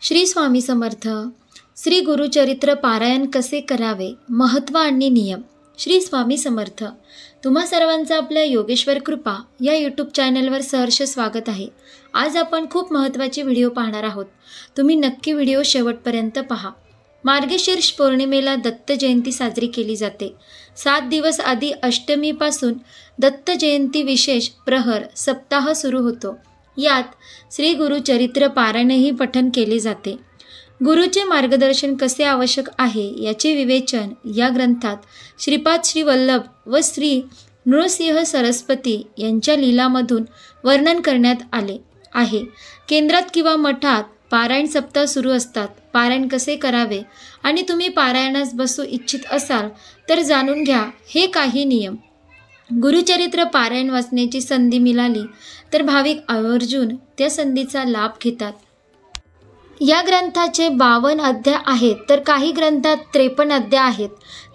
श्री स्वामी समर्थ. श्री गुरुचरित्र पारायण कसे करावे, महत्त्व आणि नियम. श्री स्वामी समर्थ. तुम्हा सर्वांचं आपल्या योगेश्वर कृपा या यूट्यूब चॅनलवर सहर्ष स्वागत आहे. आज आपण खूप महत्त्वाची व्हिडिओ पाहणार आहोत. तुम्ही नक्की व्हिडिओ शेवटपर्यंत पहा. मार्गशीर्ष पौर्णिमेला दत्त जयंती साजरी केली जाते. 7 दिवस आधी अष्टमीपासून दत्त जयंती विशेष प्रहर सप्ताह सुरू होतो. यात श्री गुरुचरित्र पारायणही पठण केले जाते. गुरुचे मार्गदर्शन कसे आवश्यक आहे याचे विवेचन या ग्रंथात श्रीपाद श्री वल्लभ व श्री नृसिंह सरस्वती यांच्या लीलामधून वर्णन करण्यात आले आहे. केंद्रात किंवा मठात पारायण सप्ताह सुरू असतात. पारायण कसे करावे आणि तुम्ही पारायणास बसू इच्छित असाल तर जाणून घ्या हे काही नियम. गुरुचरित्र पारायण वाचण्याची संधी मिळाली तर भाविक आवर्जून त्या संधीचा लाभ घेतात. या ग्रंथाचे 52 अध्याय आहेत तर काही ग्रंथात 53 अध्याय आहेत.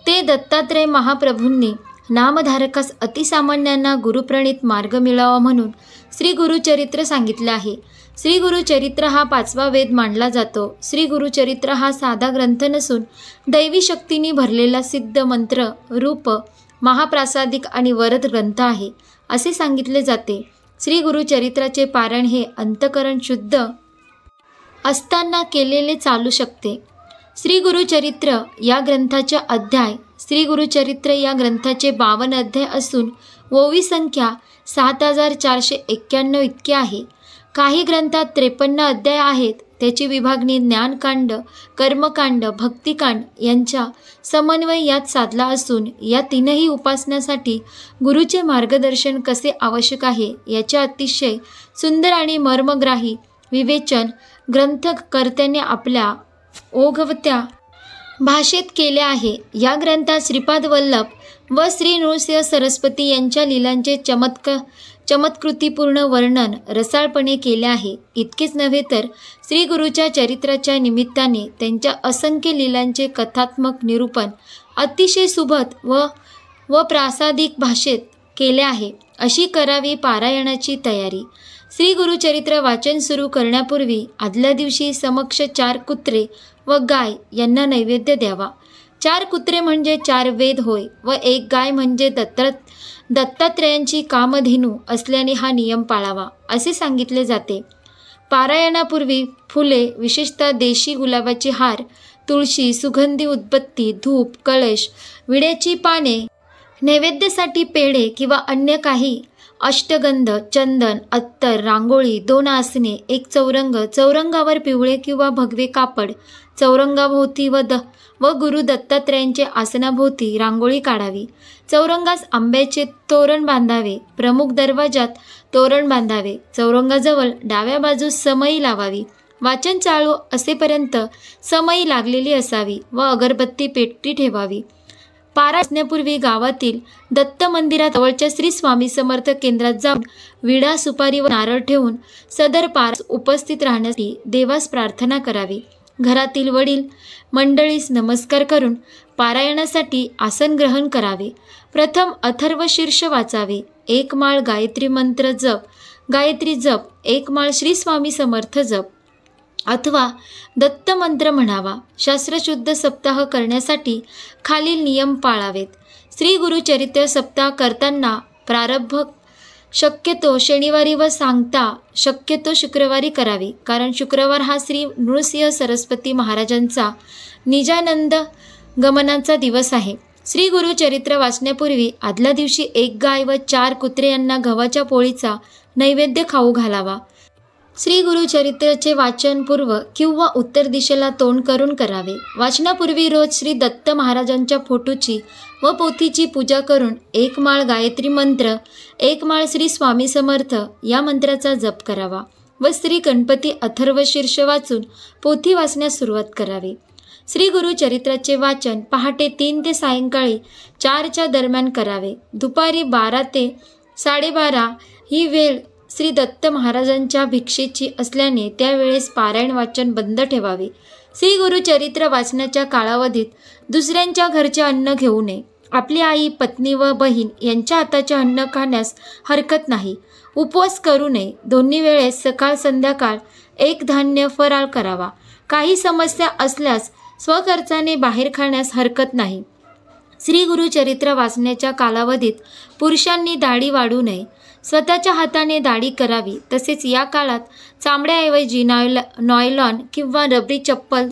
ते दत्तात्रय महाप्रभूंनी नामधारकास अतिसामान्यांना गुरुप्रणीत मार्ग मिळावा म्हणून श्री गुरुचरित्र सांगितले आहे. श्री गुरुचरित्र हा 5वा वेद मानला जातो. श्री गुरुचरित्र हा साधा ग्रंथ नसून दैवी शक्तींनी भरलेला सिद्ध मंत्र रूप महाप्रासादिक आणि वरद ग्रंथ आहे असे सांगितले जाते. श्री गुरुचरित्राचे पारायण हे अंतःकरण शुद्ध असताना केलेले चालू शकते. श्री गुरुचरित्र या ग्रंथाचे अध्याय. श्री गुरुचरित्र या ग्रंथाचे 52 अध्याय असून ओवी संख्या 7491 इतकी आहे. काही ग्रंथात 53 अध्याय आहेत. त्याची विभागणी ज्ञानकांड, कर्मकांड, भक्तिकांड यांचा समन्वय यात साधला असून या तीनही उपासनासाठी गुरुचे मार्गदर्शन कसे आवश्यक आहे याचे अतिशय सुंदर आणि मर्मग्राही विवेचन ग्रंथकर्त्याने आपल्या ओघवत्या भाषेत केले आहे. या ग्रंथात श्रीपाद वल्लभ व श्री नृसिंह सरस्वती यांच्या लीलांचे चमत्कृतीपूर्ण वर्णन रसाळपणे केले आहे. इतकेच नव्हे तर श्री गुरुच्या चरित्राच्या निमित्ताने त्यांच्या असंख्य लीलांचे कथात्मक निरूपण अतिशय सुबोध व प्रासादिक भाषेत केले आहे. अशी करावी पारायणाची तयारी. श्री गुरुचरित्र वाचन सुरू करण्यापूर्वी आदल्या दिवशी समक्ष 4 कुत्रे व गाय यांना नैवेद्य द्यावा. 4 कुत्रे म्हणजे 4 वेद होय व 1 गाय म्हणजे दत्तात्रयांची कामधेनू असल्याने हा नियम पाळावा असे सांगितले जाते. पारायणापूर्वी फुले, विशेषतः देशी गुलाबाचे हार, तुळशी, सुगंधी उदबत्ती, धूप, कळश, विड्याची पाने, नैवेद्यासाठी पेढे किंवा अन्य काही, अष्टगंध, चंदन, अत्तर, रांगोळी, 2 आसने, 1 चौरंग, चौरंगावर पिवळे किंवा भगवे कापड, चौरंगाभोवती व गुरु दत्तात्रयांचे आसनाभोवती रांगोळी काढावी. चौरंगास आंब्याचे तोरण बांधावे. प्रमुख दरवाजात तोरण बांधावे. चौरंगाजवळ डाव्या बाजूस समई लावावी. वाचन चालू असेपर्यंत समई लागलेली असावी व अगरबत्ती पेटी ठेवावी. पारायणापूर्वी गावातील दत्त मंदिरात जवळच्या श्री स्वामी समर्थ केंद्रात जाऊन विडा, सुपारी व नारळ ठेवून सदर पारास उपस्थित राहण्यासाठी देवास प्रार्थना करावी. घरातील वडील मंडळीस नमस्कार करून पारायणासाठी आसन ग्रहण करावे. प्रथम अथर्व शीर्ष वाचावे. 1 माळ गायत्री मंत्र जप, गायत्री जप, 1 माळ श्री स्वामी समर्थ जप अथवा दत्त मंत्र म्हणावा. शास्त्रशुद्ध सप्ताह करण्यासाठी खालील नियम पाळावेत. श्री गुरुचरित्र सप्ताह करताना प्रारंभ शक्यतो शनिवारी व सांगता शक्यतो शुक्रवारी करावी. कारण शुक्रवार हा श्री नृसिंह सरस्वती महाराजांचा निजानंद गमनाचा दिवस आहे. श्री गुरुचरित्र वाचण्यापूर्वी आदल्या दिवशी 1 गाय व 4 कुत्रे यांना गव्हाच्या पोळीचा नैवेद्य खाऊ घालावा. श्री गुरुचरित्राचे वाचन पूर्व किंवा उत्तर दिशेला तोंड करून करावे. वाचनापूर्वी रोज श्री दत्त महाराजांच्या फोटोची व पोथीची पूजा करून 1 माळ गायत्री मंत्र, 1 माळ श्री स्वामी समर्थ या मंत्राचा जप करावा व श्री गणपती अथर्व शीर्ष वाचून पोथी वाचण्यास सुरुवात करावी. श्री गुरुचरित्राचे वाचन पहाटे 3 ते सायंकाळी 4च्या दरम्यान करावे. दुपारी 12 ते 12:30 ही वेळ श्री दत्त महाराजांच्या भिक्षेची असल्याने त्यावेळेस पारायण वाचन बंद ठेवावे. श्री गुरुचरित्र वाचनाच्या कालावधीत दुसऱ्यांच्या घरचे अन्न घेऊ नये. आपली आई, पत्नी व बहीण यांच्या हाताचे अन्न खाण्यास हरकत नाही. उपवास करू नये. दोन्ही वेळेस सकाळ संध्याकाळ एक धान्य फराळ करावा. काही समस्या असल्यास स्वखर्चाने बाहेर खाण्यास हरकत नाही. श्री गुरु चरित्र वाचण्याच्या कालावधीत पुरुषांनी दाढी वाढू नये. स्वतःच्या हाताने दाढी करावी. तसेच या काळात चामड्याऐवजी नॉयलॉन किंवा रबरी चप्पल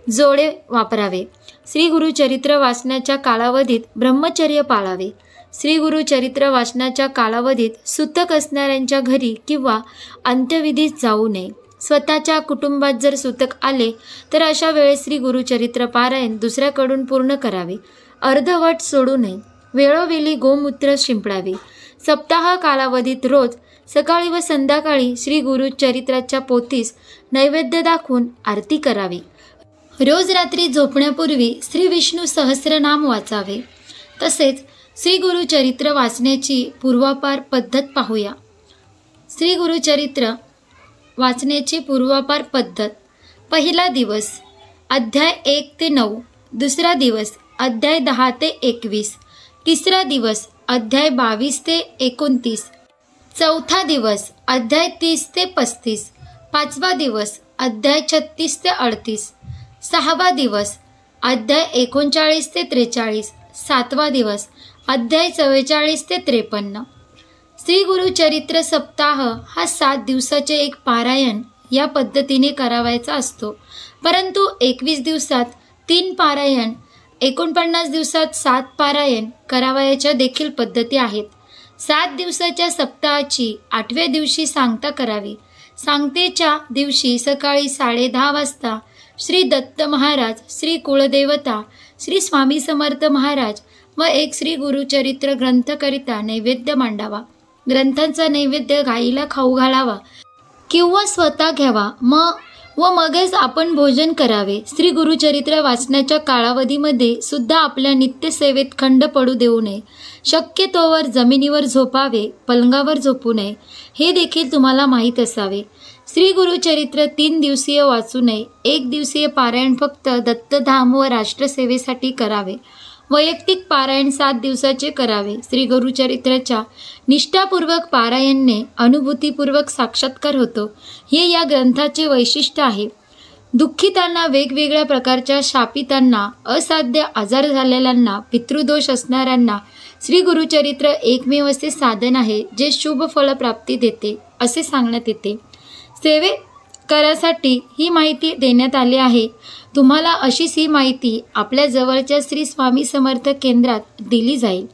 जोडे वापरावे. श्री गुरु चरित्र वाचण्याच्या कालावधीत ब्रह्मचर्य पाळावे. श्री गुरु चरित्र वाचनाच्या कालावधीत सुतक असणाऱ्यांच्या घरी किंवा अंत्यविधीत जाऊ नये. स्वतःच्या कुटुंबात जर सुतक आले तर अशा वेळेस श्री गुरु चरित्र पारायण दुसऱ्याकडून पूर्ण करावे. अर्धवट सोडू नये. वेळोवेळी गोमूत्र शिंपडावे. सप्ताह कालावधीत रोज सकाळी व संध्याकाळी श्री गुरु चरित्राच्या पोथीस नैवेद्य दाखवून आरती करावी. रोज रात्री झोपण्यापूर्वी श्री विष्णू सहस्रनाम वाचावे. तसेच श्री गुरु चरित्र वाचण्याची पूर्वापार पद्धत पाहूया. श्री गुरु चरित्र वाचण्याची पूर्वापार पद्धत. पहिला दिवस अध्याय 1 ते 9. दुसरा दिवस अध्याय 10 ते 21. तिसरा दिवस अध्याय 22 ते 29. चौथा दिवस अध्याय 30 ते 35. पाचवा दिवस अध्याय 36 ते 38. सहावा दिवस अध्याय 39 ते 43. सातवा दिवस अध्याय 44 ते 53. श्री गुरु चरित्र सप्ताह हा 7 दिवसाचे एक पारायण या पद्धतीने करावायचा असतो. परंतु 21 दिवसात 3 पारायण, 49 दिवसात 7 पारायण करावयाच्या देखील पद्धती आहेत. 7 दिवसाच्या सप्ताहाची 8व्या दिवशी सांगता करावी. सांगतेच्या दिवशी सकाळी 10:30 वाजता श्री दत्त महाराज, श्री कुळदेवता, श्री स्वामी समर्थ महाराज व एक श्री गुरुचरित्र ग्रंथकरिता नैवेद्य मांडावा. ग्रंथांचा नैवेद्य गाईला खाऊ घालावा किंवा स्वतः घ्यावा मगच आपण भोजन करावे. श्री गुरुचरित्र वाचण्याच्या कालावधीमध्ये सुद्धा आपल्या नित्यसेवेत खंड पडू देऊ नये. शक्यतोवर जमिनीवर झोपावे, पलंगावर झोपू नये. हे देखील तुम्हाला माहीत असावे. श्री गुरुचरित्र 3 दिवसीय वाचू नये. 1 दिवसीय पारायण फक्त दत्तधाम व राष्ट्रसेवेसाठी करावे. वैयक्तिक पारायण 7 दिवसाचे करावे. श्री गुरुचरित्राच्या निष्ठापूर्वक पारायणने अनुभूतीपूर्वक साक्षात्कार होतो. हे या ग्रंथाचे वैशिष्ट्य आहे. दुःखितांना, वेगवेगळ्या प्रकारच्या शापितांना, असाध्य आजार झालेल्यांना, पितृदोष असणाऱ्यांना श्री गुरुचरित्र एकमेव असे साधन आहे जे शुभ फलप्राप्ती देते असे सांगण्यात येते. सेवेकरासाठी ही माहिती देण्यात आली आहे. तुम्हाला अशीच ही माहिती आपल्या जवळच्या श्री स्वामी समर्थ केंद्रात दिली जाईल.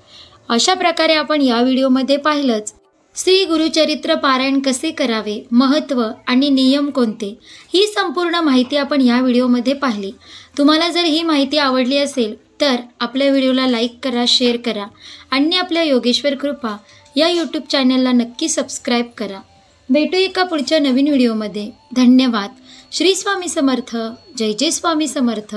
अशा प्रकारे आपण या व्हिडिओमध्ये पाहिलंच श्री गुरुचरित्र पारायण कसे करावे, महत्त्व आणि नियम कोणते, ही संपूर्ण माहिती आपण या व्हिडिओमध्ये पाहिली. तुम्हाला जर ही माहिती आवडली असेल तर आपल्या व्हिडिओला लाईक करा, शेअर करा आणि आपल्या योगेश्वर कृपा या यूट्यूब चॅनलला नक्की सबस्क्राईब करा. भेटू एका पुढच्या नवीन व्हिडिओमध्ये. धन्यवाद. श्री स्वामी समर्थ. जय जय स्वामी समर्थ.